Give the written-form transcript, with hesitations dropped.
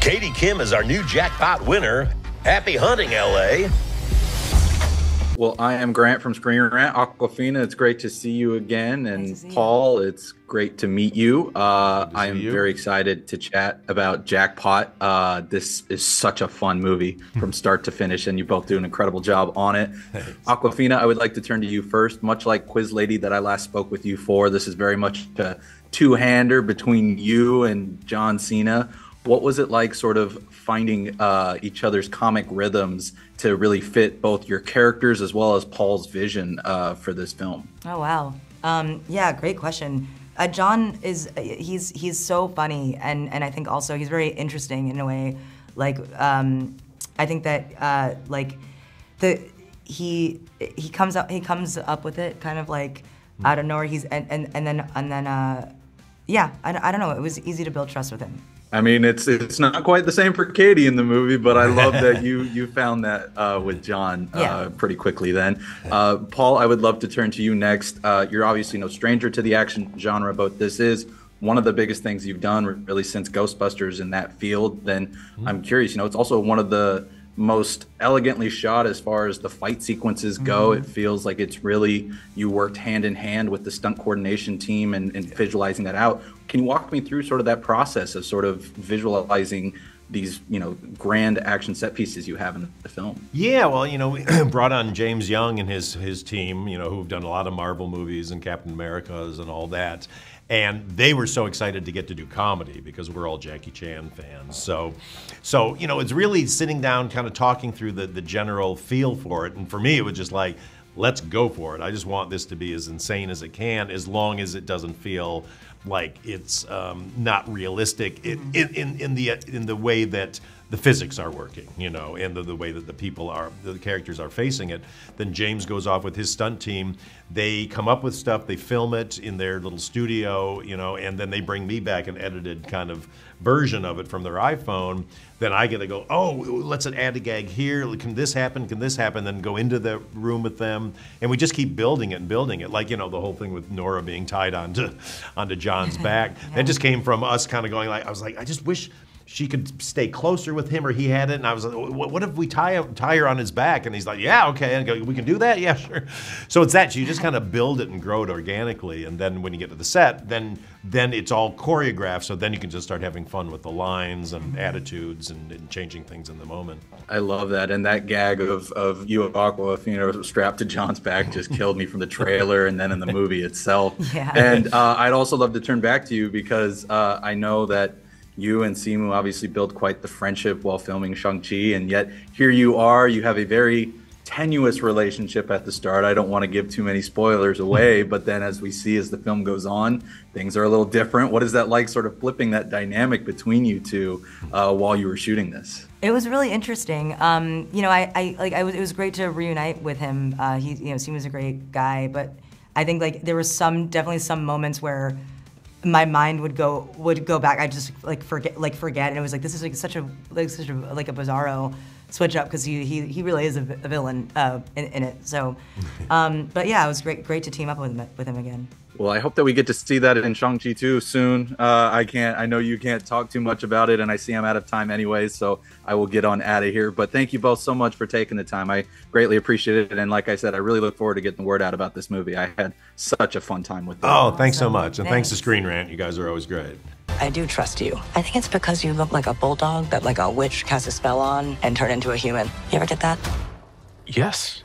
Katie Kim is our new Jackpot winner. Happy hunting, LA. Well, I am Grant from Screen Rant. Awkwafina, it's great to see you again. And Paul, it's great to meet you. I am very excited to chat about Jackpot. This is such a fun movie from start to finish, and you both do an incredible job on it. Awkwafina, I would like to turn to you first. Much like Quiz Lady that I last spoke with you for, this is very much a two-hander between you and John Cena. What was it like sort of finding each other's comic rhythms to really fit both your characters as well as Paul's vision for this film? Oh, wow. Yeah, great question. John he's so funny, and I think also he's very interesting in a way. Like, I think that he comes up with it kind of like out of nowhere. Yeah, I don't know. It was easy to build trust with him. I mean, it's not quite the same for Katie in the movie, but I love that you found that with John pretty quickly then. Paul, I would love to turn to you next. You're obviously no stranger to the action genre, but this is one of the biggest things you've done really since Ghostbusters in that field. Then I'm curious, it's also one of the most elegantly shot as far as the fight sequences go. It feels like it's really, you worked hand in hand with the stunt coordination team and visualizing that out. Can you walk me through sort of that process of sort of visualizing these, grand action set pieces you have in the film? Yeah, well, we brought on James Young and his team, who've done a lot of Marvel movies and Captain Americas and all that. And they were so excited to get to do comedy because we're all Jackie Chan fans. So it's really sitting down, kind of talking through the general feel for it. And for me, it was just like, let's go for it. I just want this to be as insane as it can, as long as it doesn't feel like it's not realistic in the way that the physics are working, and the way that the characters are facing it. Then James goes off with his stunt team. They come up with stuff, they film it in their little studio, and then they bring me back an edited kind of version of it from their iPhone. Then I get to go, oh, let's add a gag here. Can this happen? Can this happen? Then go into the room with them. And we just keep building it and building it. Like, the whole thing with Nora being tied onto John's back. That just came from us kind of going like, I was like, I just wish she could stay closer with him, or he had it. And I was like, what if we tie her on his back? And he's like, yeah, okay. And I go, we can do that? Yeah, sure. So it's that. You just kind of build it and grow it organically. And then when you get to the set, then it's all choreographed. So then you can just start having fun with the lines and attitudes and changing things in the moment. I love that. And that gag of you and Awkwafina strapped to John's back just killed me from the trailer and then in the movie itself. Yeah. And I'd also love to turn back to you because I know that you and Simu obviously built quite the friendship while filming Shang-Chi, and yet here you are, you have a very tenuous relationship at the start. I don't want to give too many spoilers away, but then as we see as the film goes on, things are a little different. What is that like, sort of flipping that dynamic between you two while you were shooting this? It was really interesting. It was great to reunite with him. Simu's a great guy, but I think there was definitely some moments where my mind would go back. I just forget, and it was like, this is such a bizarro switch up because he really is a villain in it. So, but yeah, it was great to team up with him again. Well, I hope that we get to see that in Shang-Chi too soon. I know you can't talk too much about it, and I see I'm out of time anyways, so I will get on out of here. But thank you both so much for taking the time. I greatly appreciate it. And like I said, I really look forward to getting the word out about this movie. I had such a fun time with it. Oh, thanks so much. And thanks to Screen Rant. You guys are always great. I do trust you. I think it's because you look like a bulldog that a witch casts a spell on and turn into a human. You ever get that? Yes.